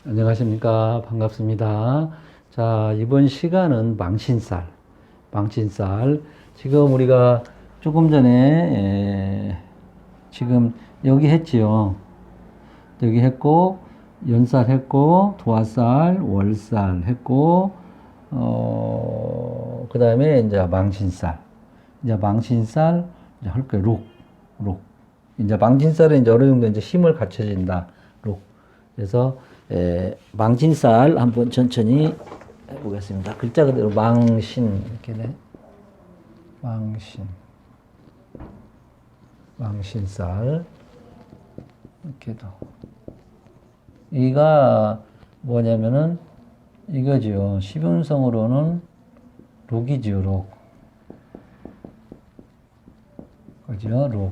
안녕하십니까. 반갑습니다. 자, 이번 시간은 망신살. 지금 우리가 조금 전에, 지금 여기 했지요. 여기 했고, 연살 했고, 도화살, 월살 했고, 그 다음에 이제 망신살. 이제 망신살, 이제 할 거예요. 록. 이제 망신살은 이제 어느 정도 이제 힘을 갖춰진다. 록. 그래서 망신살 한번 천천히 해보겠습니다. 글자 그대로 망신 이렇게 네. 망신살 이렇게도. 이가 뭐냐면은 이거지요. 시분성으로는 록이지요. 록. 그죠? 록.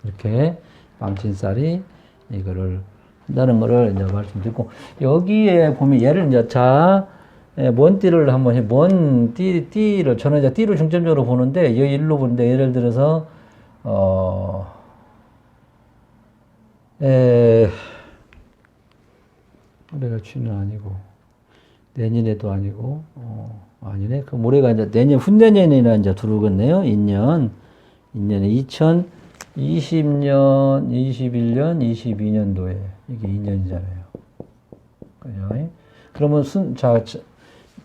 이렇게 망신살이 이거를 한다는 거를 이제 말씀드리고, 여기에 보면 얘를 이제 뭔 띠를 한번 해, 띠를, 저는 이제 띠를 중점적으로 보는데, 여기 일로 보는데, 예를 들어서, 올해가 취는 아니고, 내년에도 아니고, 아니네. 그 올해가 이제 후내년이나 이제 들어오겠네요. 인년에 20년, 21년, 22년도에 이게 2년이잖아요. 그죠? 그러면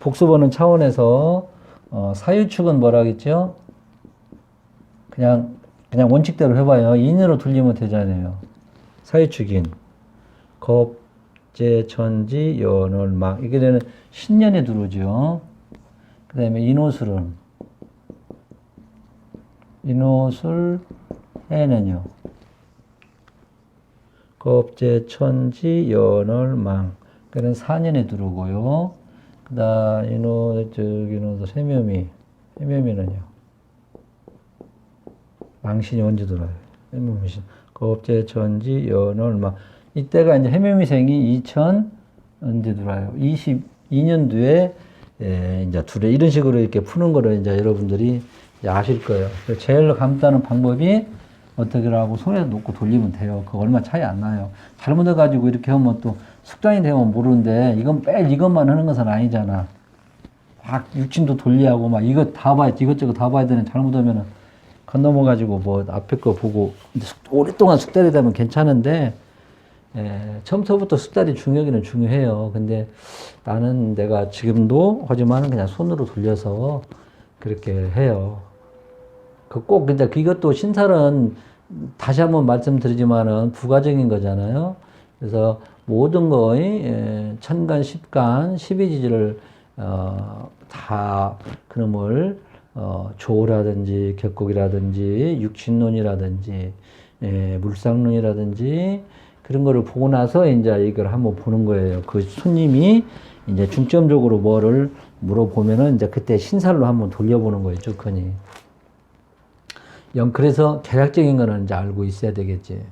복습하는 차원에서 사유축은 뭐라겠죠? 그냥 원칙대로 해봐요. 인으로 돌리면 되잖아요. 사유축인 겁재, 천지, 연월막 이게 되는 신년에 들어오죠. 그 다음에 인호술은 인호술 해는요. 겁재, 천지, 연월, 망. 그는 4년에 들어오고요. 그 다음, 인호도 해묘미는요. 망신이 언제 들어와요? 해묘미신. 겁재, 천지, 연월, 망. 이때가 이제 해묘미생이 언제 들어와요? 22년도에, 이제 이런 식으로 이렇게 푸는 거를 이제 여러분들이 이제 아실 거예요. 제일 간단한 방법이 어떻게 하고 손에 놓고 돌리면 돼요. 그거 얼마 차이 안 나요. 잘못해가지고 이렇게 하면 또 습관이 되면 모르는데, 이것만 하는 것은 아니잖아. 막 육친도 돌리하고 막 이것저것 다 봐야 되는, 잘못하면은 건너머가지고 뭐 앞에 거 보고 오랫동안 숙달이 되면 괜찮은데, 처음부터 숙달이 중요하기는 중요해요. 근데 나는 내가 지금도 하지만 그냥 손으로 돌려서 그렇게 해요. 근데 이것도 신살은 다시 한번 말씀드리지만은 부가적인 거잖아요. 그래서 모든 거의 천간, 십간, 십이지지를 다 그놈을 조라든지 격곡이라든지 육신론이라든지 물상론이라든지 그런 거를 보고 나서 이제 이걸 한번 보는 거예요. 그 손님이 이제 중점적으로 뭐를 물어보면은 이제 그때 신살로 한번 돌려보는 거예요. 쭉하니. 그래서 계략적인 거는 이제 알고 있어야 되겠지.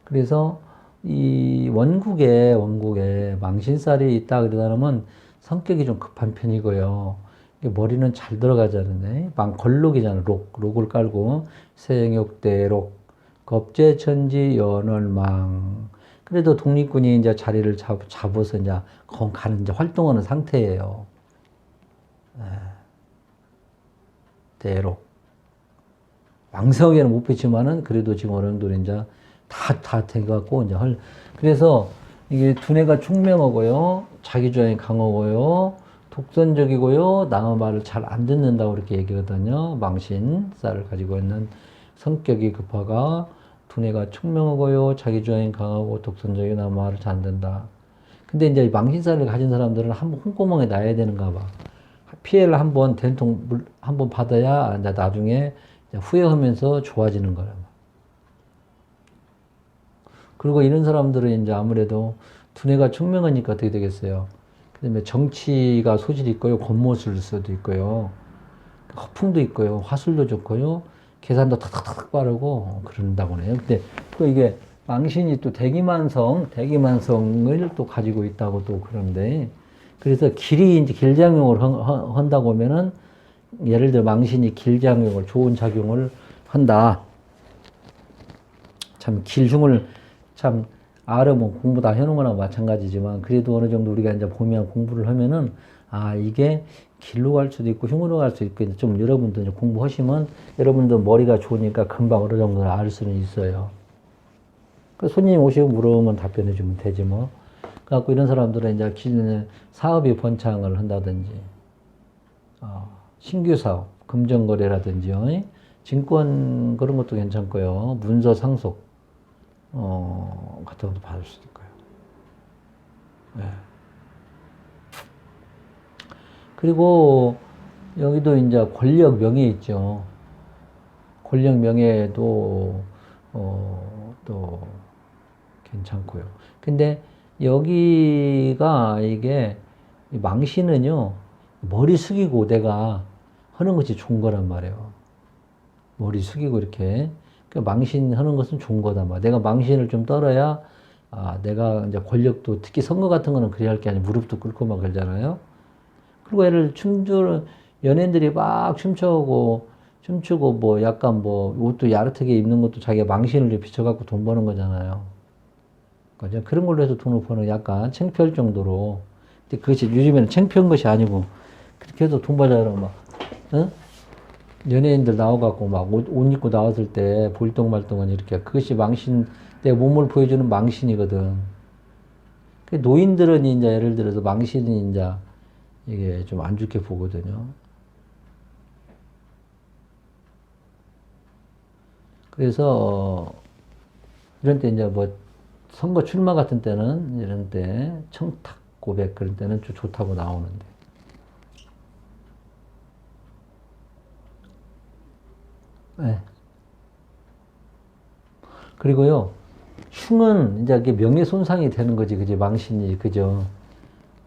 그래서 이 원국에 망신살이 있다 그러면 성격이 좀 급한 편이고요. 머리는 잘 들어가잖아요. 걸록이잖아요. 록을 깔고 세영역대 록, 겁재, 천지, 연월망. 그래도 독립군이 이제 자리를 잡아서 이제 가는 이제 활동하는 상태예요. 대록. 왕성하게는 못 뺐지만은 그래도 지금 어느 정도 이제 다 돼갖고 이제 그래서 이게 두뇌가 총명하고요, 자기 주장이 강하고요, 독선적이고요, 남의 말을 잘 안 듣는다고 이렇게 얘기하거든요. 망신살을 가지고 있는 성격이 급하가 두뇌가 총명하고요, 자기 주장이 강하고 독선적이고 남의 말을 잘 안 듣는다. 근데 이제 망신살을 가진 사람들은 한번 홈구멍에 놔야 되는가 봐. 피해를 한번 한번 받아야 이제 나중에 후회하면서 좋아지는 거라. 그리고 이런 사람들은 이제 아무래도 두뇌가 총명하니까 어떻게 되겠어요? 그 다음에 정치가 소질이 있고요, 겉모술수도 있고요, 허풍도 있고요, 화술도 좋고요, 계산도 탁탁탁 빠르고 그런다고 해요. 근데 또 이게 망신이 또 대기만성을 또 가지고 있다고 또 그러는데, 그래서 길장용을 한다고 하면은, 예를 들어 망신이 길장용을, 좋은 작용을 한다. 참 길흉을 참, 알은 뭐 공부 다 해놓은 거나 마찬가지지만, 그래도 어느 정도 우리가 이제 보면 공부를 하면은, 아, 이게 길로 갈 수도 있고, 흉으로 갈 수도 있고, 좀 여러분들 이제 공부하시면, 여러분들 머리가 좋으니까 금방 어느 정도 알 수는 있어요. 그 손님 오시고 물으면 답변해 주면 되지 뭐. 그래갖고 이런 사람들은 이제 사업이 번창을 한다든지, 신규 사업, 금전거래라든지, 증권 그런 것도 괜찮고요. 문서 상속, 같은 것도 받을 수도 있고요. 네. 그리고 여기도 이제 권력 명예 있죠. 권력 명예도, 또 괜찮고요. 근데 여기가 이게 망신은요, 머리 숙이고 내가 하는 것이 좋은 거란 말이에요. 머리 숙이고 이렇게. 망신하는 것은 좋은 거다 말. 내가 망신을 좀 떨어야, 내가 이제 권력도, 특히 선거 같은 거는 그래야 할 게 아니라 무릎도 꿇고 막 그러잖아요. 그리고 애를 연예인들이 막 춤추고 뭐 약간 뭐 옷도 야릇하게 입는 것도 자기가 망신을 비춰갖고 돈 버는 거잖아요. 그죠? 그런 걸로 해서 돈을 버는 약간 창피할 정도로. 근데 그것이 요즘에는 창피한 것이 아니고, 그렇게 해서 돈 벌자 그러면 막, 응? 연예인들 나와갖고 막 옷 입고 나왔을 때 볼똥말똥은 이렇게, 그것이 내 몸을 보여주는 망신이거든. 노인들은 이제 예를 들어서 망신이 이제 이게 좀 안 좋게 보거든요. 그래서 이런 때 이제 뭐 선거 출마 같은 때는 이런 때 청탁 고백 그런 때는 좀 좋다고 나오는데. 네. 그리고요, 흉은 이제 이게 명예손상이 되는 거지, 그지? 망신이, 그죠?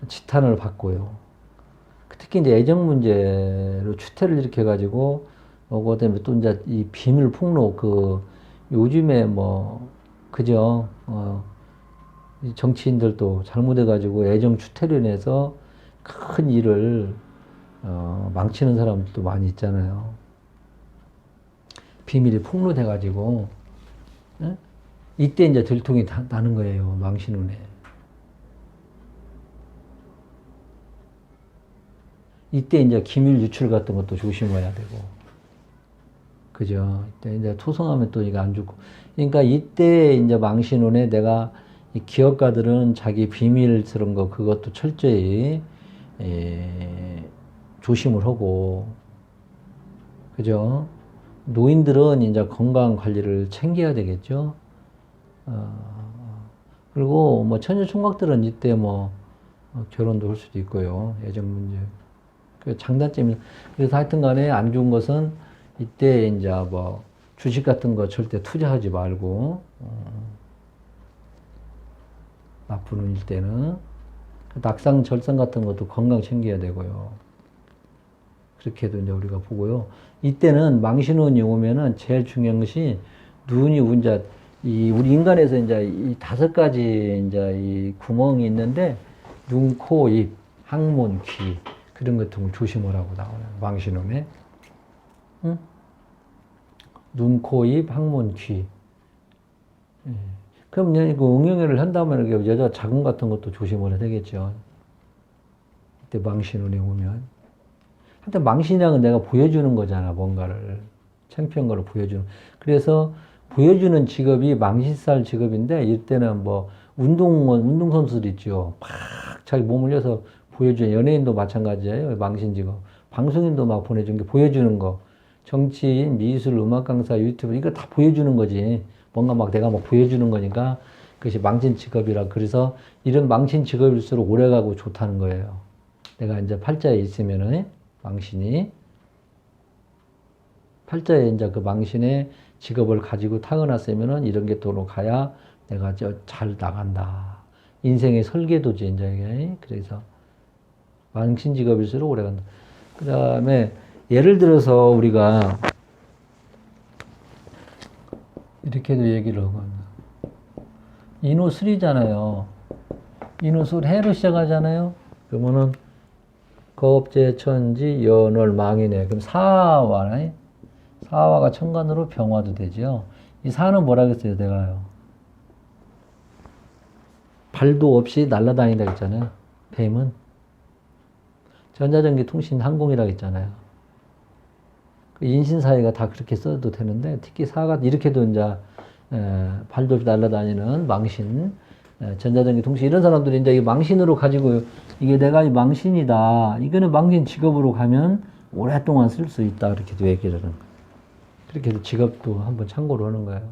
지탄을 받고요. 특히 이제 애정 문제로 추태를 일으켜가지고, 그다음에 또 이제 이 비밀 폭로, 요즘에 뭐, 그죠? 이 정치인들도 잘못해가지고 애정 추태로 인해서 큰 일을, 망치는 사람들도 많이 있잖아요. 비밀이 폭로돼가지고, 예? 이때 이제 들통이 나는 거예요. 망신운에. 이때 이제 기밀 유출 같은 것도 조심해야 되고. 그죠? 이때 이제 토성하면 또 이거 안 좋고. 그러니까 이때 이제 망신운에 내가 이 기업가들은 자기 비밀스러운 거 그것도 철저히 조심을 하고. 그죠? 노인들은 이제 건강 관리를 챙겨야 되겠죠. 그리고 뭐 처녀 총각들은 이때 뭐 결혼도 할 수도 있고요. 애정 문제. 그 장단점이. 그래서 하여튼 간에 안 좋은 것은 이때 이제 뭐 주식 같은 거 절대 투자하지 말고, 나쁜 운일 때는. 낙상, 절상 같은 것도 건강 챙겨야 되고요. 그렇게 해도 이제 우리가 보고요. 이때는 망신운이 오면은 제일 중요한 것이 눈이 운자, 우리 인간에서 이제 이 5가지 이제 이 구멍이 있는데, 눈, 코, 입, 항문, 귀, 그런 것들 조심하라고 나오는 망신운에. 응? 눈, 코, 입, 항문, 귀. 예. 그럼 그 응용회를 한다면 여자 자궁 같은 것도 조심을 해야 되겠죠. 이때 망신운이 오면. 하여튼 망신이랑은 내가 보여주는 거잖아, 뭔가를. 창피한 거를 보여주는. 그래서 보여주는 직업이 망신살 직업인데, 이때는 뭐, 운동선수들 있죠. 막 자기 몸을 흘려서 보여주는, 연예인도 마찬가지예요. 망신 직업. 방송인도 막 보내준 게 보여주는 거. 정치인, 미술, 음악 강사, 유튜브, 이거 다 보여주는 거지. 뭔가 막 내가 막 보여주는 거니까 그것이 망신 직업이라. 그래서 이런 망신 직업일수록 오래 가고 좋다는 거예요. 내가 이제 팔자에 있으면은, 망신이. 팔자에 이제 그 망신의 직업을 가지고 타고났으면은 이런 게 도로 가야 내가 잘 나간다. 인생의 설계도지, 이제 이게. 그래서 망신 직업일수록 오래 간다. 그 다음에 예를 들어서 우리가 이렇게도 얘기를 하거든요. 인호술이잖아요. 인호술 해로 시작하잖아요. 그러면은 겁재, 천지, 연월, 망이네. 그럼 사화네. 사화가 천간으로 병화도 되죠. 이 사는 뭐라 그랬어요, 내가요? 발도 없이 날아다닌다고 했잖아요. 뱀은. 전자전기 통신 항공이라고 했잖아요. 그 인신사회가 다 그렇게 써도 되는데, 특히 사가 이렇게도 이제, 발도 없이 날아다니는 망신, 전자전기 통신, 이런 사람들이 이제 이 망신으로 가지고, 이게 내가 이 망신이다. 이거는 망신 직업으로 가면 오랫동안 쓸 수 있다. 이렇게도 얘기를 하는 거예요. 그렇게 해서 직업도 한번 참고로 하는 거예요.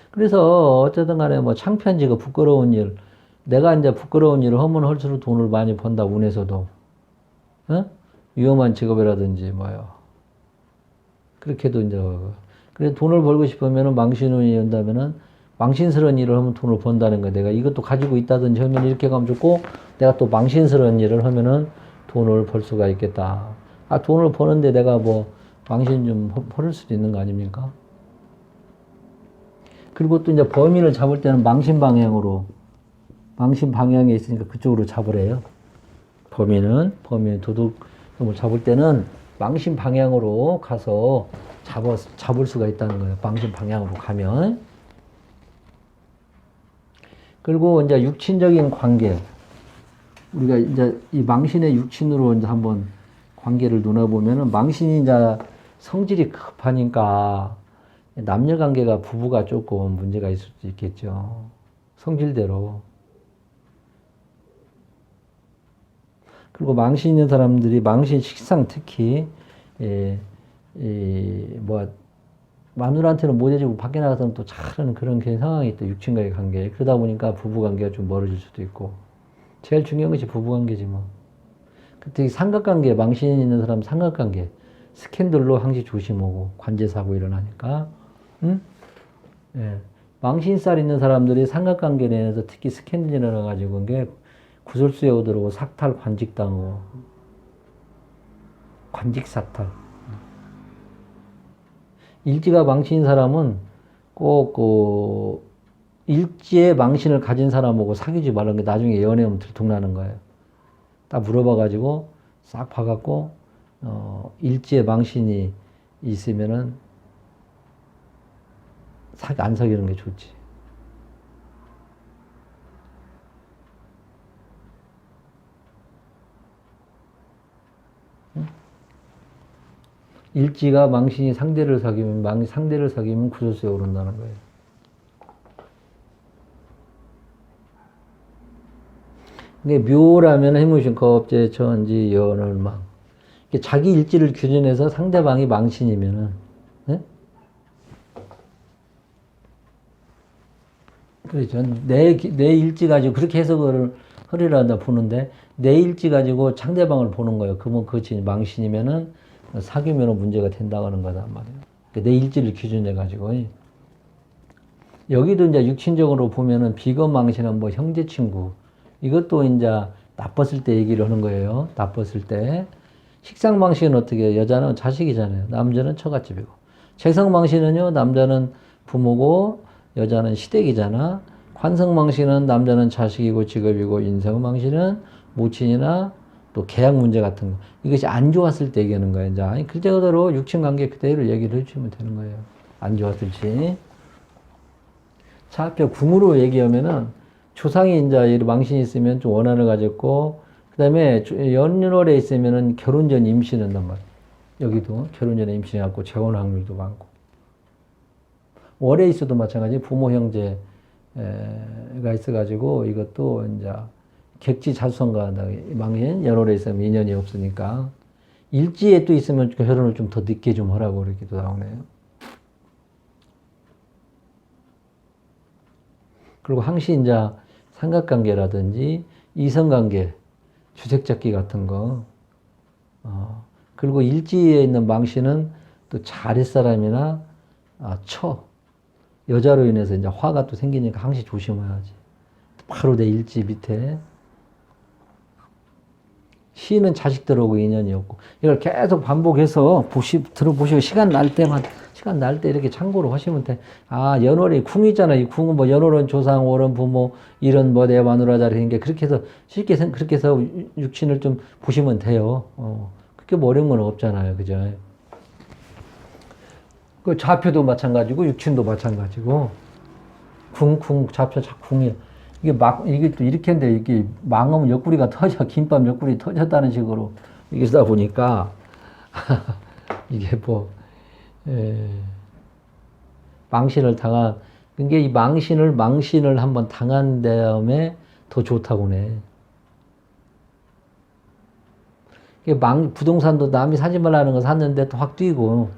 그래서 어쨌든 간에 뭐 창피한 직업, 부끄러운 일, 내가 이제 부끄러운 일을 하면 할수록 돈을 많이 번다, 운에서도. 어? 위험한 직업이라든지, 뭐요. 그렇게도 이제, 그래 돈을 벌고 싶으면은 망신운이 온다면은 망신스러운 일을 하면 돈을 번다는 거야. 내가 이것도 가지고 있다든지 하면 이렇게 가면 좋고, 내가 또 망신스러운 일을 하면은 돈을 벌 수가 있겠다. 아, 돈을 버는데 내가 뭐 망신 좀 벌을 수도 있는 거 아닙니까? 그리고 또 이제 범인을 잡을 때는 망신 방향으로, 망신 방향에 있으니까 그쪽으로 잡으래요. 범인 도둑놈을 잡을 때는 망신 방향으로 가서 잡을 수가 있다는 거예요. 망신 방향으로 가면. 그리고 이제 육친적인 관계. 우리가 이제 이 망신의 육친으로 이제 한번 관계를 논해보면은, 망신이 이제 성질이 급하니까 남녀 관계가, 부부가 조금 문제가 있을 수 있겠죠. 성질대로. 그리고 망신 있는 사람들이, 망신 식상 특히, 마누라한테는 못해주고 밖에 나가서는 또 잘하는 그런 상황이 또 육친과의 관계. 그러다 보니까 부부 관계가 좀 멀어질 수도 있고. 제일 중요한 것이 부부 관계지 뭐. 특히 삼각관계, 망신 있는 사람 삼각관계. 스캔들로 항시 조심하고, 관제사고 일어나니까. 응? 예. 망신살 있는 사람들이 삼각관계 내에서 특히 스캔들 일어나가지고, 그게 구설수에 오더라고, 삭탈, 관직당하고, 관직삭탈. 일지가 망신인 사람은 꼭, 일지의 망신을 가진 사람하고 사귀지 말라는 게 나중에 연애하면 들통나는 거예요. 딱 물어봐가지고, 싹 봐갖고, 일지의 망신이 있으면은, 안 사귀는 게 좋지. 일지가 망신이 상대를 사귀면 구설수에 오른다는 거예요. 이게 묘라면 해무신 거업제 천지 연월망. 자기 일지를 규정해서 상대방이 망신이면은, 네? 그렇죠. 내 일지 가지고 그렇게 해석을 하리라 보는데, 내 일지 가지고 상대방을 보는 거예요. 그러면 그것이 망신이면은 사귀면 문제가 된다고 하는 거단 말이에요. 내 일지를 기준해 가지고. 여기도 이제 육친적으로 보면은 비겁망신은 뭐 형제 친구. 이것도 이제 나빴을 때 얘기를 하는 거예요. 나빴을 때. 식상망신은 어떻게 해요? 여자는 자식이잖아요. 남자는 처갓집이고. 재성망신은요, 남자는 부모고 여자는 시댁이잖아. 관성망신은 남자는 자식이고 직업이고, 인성망신은 모친이나 또 계약 문제 같은 거. 이것이 안 좋았을 때 얘기하는 거예요. 이제 그대로 육친관계 그대로 얘기를 해주면 되는 거예요. 안 좋았을지. 차표 궁으로 얘기하면은, 조상이 이제 망신이 있으면 좀 원한을 가졌고, 그 다음에 연월에 있으면은 결혼 전 임신한단 말이에요. 여기도 결혼 전에 임신해갖고 재혼 확률도 많고. 월에 있어도 마찬가지. 부모 형제가 있어가지고 이것도 이제 객지 자수성가 망신, 연월에 있으면 인연이 없으니까. 일지에 또 있으면 결혼을 좀 더 늦게 좀 하라고 이렇게도 나오네요. 그리고 항시 이제 삼각관계라든지 이성관계, 주색잡기 같은 거. 그리고 일지에 있는 망신은 또 자릿사람이나 여자로 인해서 이제 화가 또 생기니까 항시 조심해야지. 바로 내 일지 밑에. 시는 자식들하고 인연이 없고. 이걸 계속 반복해서 들어보시고 시간 날 때 이렇게 참고로 하시면 돼. 아, 연월이 궁이잖아. 이 궁은 뭐 연월은 조상, 월은 부모, 일은 뭐 내 마누라 자리인 게 그렇게 해서 쉽게 그렇게 해서 육친을 좀 보시면 돼요. 그렇게 뭐 어려운 건 없잖아요. 그죠? 그 좌표도 마찬가지고 육친도 마찬가지고. 좌표 궁이야. 이게 또 이렇게 했는데, 이게 망하면 옆구리가 터져, 김밥 옆구리 터졌다는 식으로, 이게 쓰다 보니까, 이게 뭐, 에, 망신을 당한, 그게 이 망신을 한번 당한 다음에 더 좋다고네. 이게 부동산도 남이 사지 말라는 거 샀는데 또 확 뛰고,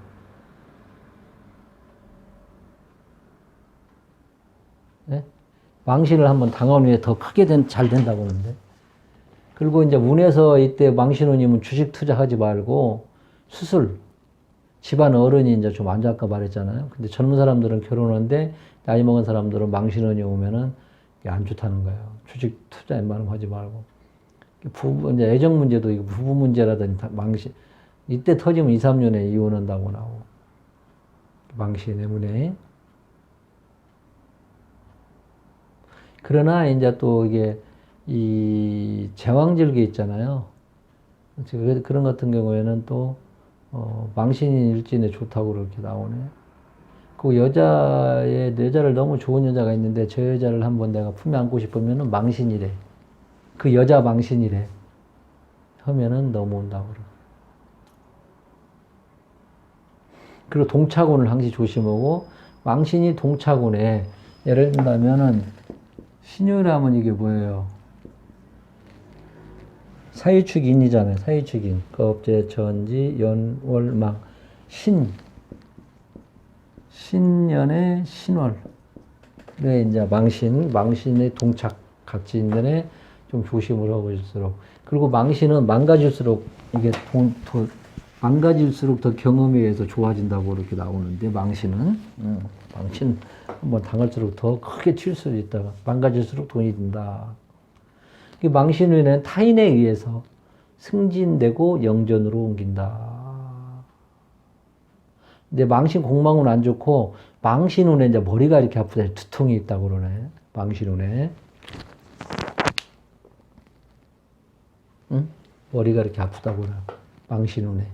예? 망신을 한번 당한 후에 더 크게 잘 된다고 하는데. 그리고 이제 운에서 이때 망신운이면 주식 투자하지 말고 수술, 집안 어른이 이제 좀 안 좋을까 말했잖아요. 근데 젊은 사람들은 결혼하는데 나이 먹은 사람들은 망신운이 오면은 안 좋다는 거예요. 주식 투자 웬만하면 하지 말고. 이제 애정 문제도 이거 부부 문제라든지 망신, 이때 터지면 2, 3년에 이혼한다고 나오고. 망신 때문에. 그러나 이제 또 이게 이 제왕절개 있잖아요. 그런 같은 경우에는 또 망신이 일진에 좋다고 그렇게 나오네. 그 여자를 너무 좋은 여자가 있는데 저 여자를 한번 내가 품에 안고 싶으면은 망신이래. 그 여자 망신이래. 하면은 넘어온다고 그래. 그리고 동차군을 항시 조심하고, 망신이 동차군에 예를 든다면은 신유라면 이게 뭐예요? 사유축인이잖아요. 사유축인. 겁재, 전지, 연, 월, 망. 신년의 신월. 네, 이제 망신의 동착 같이 있는 애 좀 조심을 하고 있을수록. 그리고 망신은 망가질수록 이게 망가질수록 더 경험에 의해서 좋아진다고 이렇게 나오는데, 망신 한번 당할수록 더 크게 칠 수도 있다가 망가질수록 돈이 든다. 망신운에는 타인에 의해서 승진되고 영전으로 옮긴다. 근데 망신 공망운 안 좋고, 망신운에 이제 머리가 이렇게 아프다. 두통이 있다고 그러네. 망신운에. 응? 머리가 이렇게 아프다고 그래. 망신운에.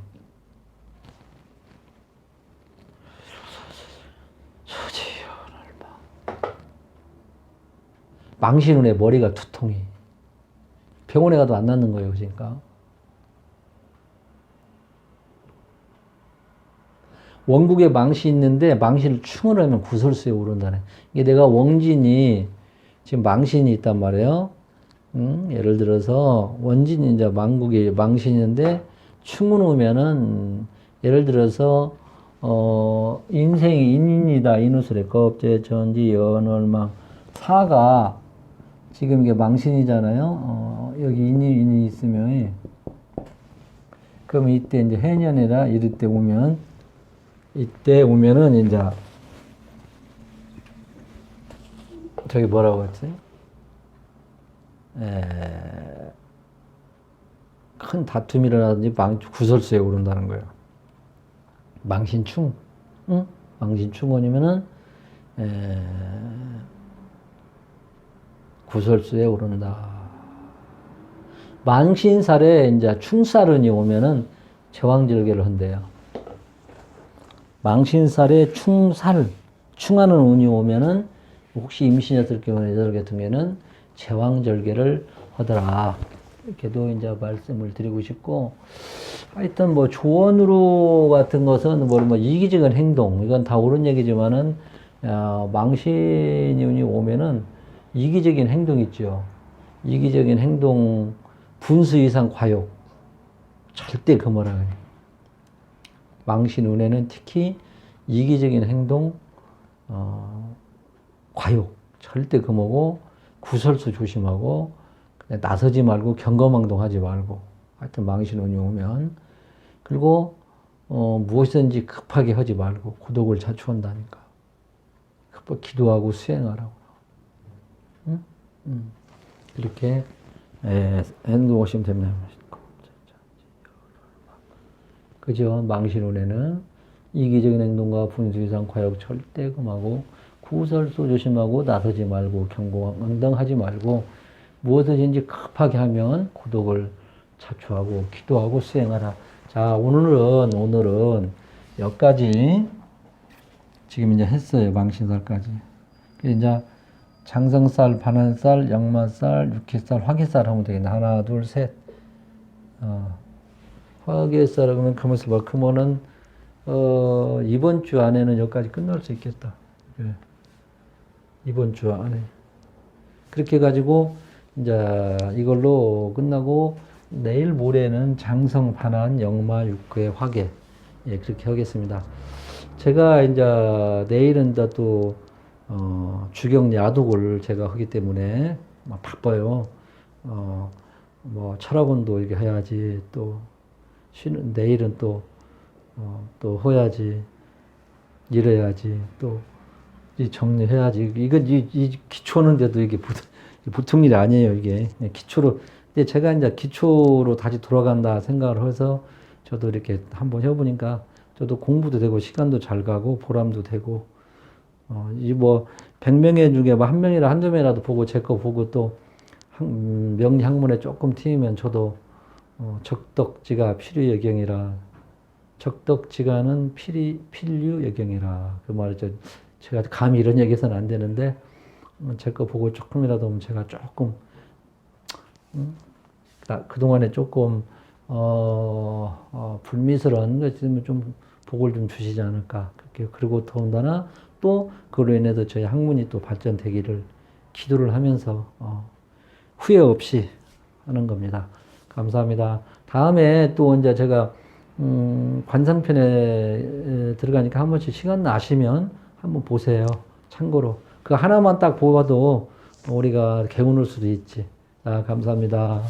망신운에 머리가 두통이. 병원에 가도 안 낫는 거예요, 그러니까. 원국에 망신이 있는데 망신을 충을 하면 구설수에 오른다네. 이게 내가 원진이 지금 망신이 있단 말이에요. 예를 들어서 원진이 이제 망국에 망신이 있는데 충을 오면은 예를 들어서 인생이 인이다. 인우술에 겁재, 전지, 연월망. 사가 지금 이게 망신이잖아요. 여기 인이 있으면, 그럼 이때 이제 해년이라 이럴 이때 오면은 이제, 저기 뭐라고 했지? 큰 다툼이 일어나든지 구설수에 오른다는 거예요. 망신충. 응? 망신충원이면은, 구설수에 오른다. 망신살에 이제 충살운이 오면은 제왕절개를 한대요. 망신살에 충하는 운이 오면은 혹시 임신했을 경우에 여자 같은 경우에는 제왕절개를 하더라. 이렇게도 이제 말씀을 드리고 싶고, 하여튼 뭐 조언으로 같은 것은 뭐 이기적인 행동, 이건 다 옳은 얘기지만은, 망신이 운이 오면은 이기적인 행동 있죠. 이기적인 행동, 분수 이상 과욕. 절대 금하라. 망신 운에는 특히 이기적인 행동, 과욕. 절대 금하고, 구설수 조심하고, 나서지 말고, 경거망동하지 말고. 하여튼 망신 운이 오면. 그리고, 무엇이든지 급하게 하지 말고, 고독을 자초한다니까. 급하게 기도하고 수행하라고. 응? 이렇게 행동하시면 됩니다. 그죠? 망신운에는 이기적인 행동과 분수 이상 과욕 절대 금하고, 구설수 조심하고, 나서지 말고, 경고망동하지 말고, 무엇이든지 급하게 하면 고독을 자초하고 기도하고 수행하라. 자, 오늘은 여기까지 지금 이제 했어요. 망신살까지. 이제 장성쌀, 반환쌀, 영마쌀, 육회쌀, 화개쌀 하면 되겠네. 하나, 둘, 셋. 화개쌀 그러면 가만있어 봐. 그러면은 이번 주 안에는 여기까지 끝날 수 있겠다. 예. 이번 주 안에. 그렇게 해가지고 이제 이걸로 끝나고 내일 모레는 장성, 반환, 영마, 육회, 화개. 예, 그렇게 하겠습니다. 제가 이제 내일은 이제 또 주경 야독을 제가 하기 때문에 막 바빠요. 뭐 철학원도 이렇게 해야지, 또 쉬는 내일은 또 해야지, 일해야지, 또 이 정리해야지. 이건 이 기초는데도 이게 보통 일이 아니에요, 이게. 기초로. 근데 제가 이제 기초로 다시 돌아간다 생각을 해서 저도 이렇게 한번 해보니까 저도 공부도 되고 시간도 잘 가고 보람도 되고, 이 뭐 100명의 중에 뭐 한 명이라 한두 명이라도 보고 제 거 보고 또 명리 학문에 조금 튀면 저도 적덕지가 필유여경이라, 적덕지가는 필유여경이라 그 말이죠. 제가 감히 이런 얘기해서는 안 되는데 제 거 보고 조금이라도 하면 제가 조금 그동안에 조금 불미스러운 것이면 좀 복을 좀 주시지 않을까. 그렇게. 그리고 더군다나 또 그로 인해서 저희 학문이 또 발전되기를 기도를 하면서 후회 없이 하는 겁니다. 감사합니다. 다음에 또 이제 제가 관상편에 들어가니까 한 번씩 시간 나시면 한번 보세요. 참고로 그 하나만 딱 보아도 우리가 개운할 수도 있지. 감사합니다.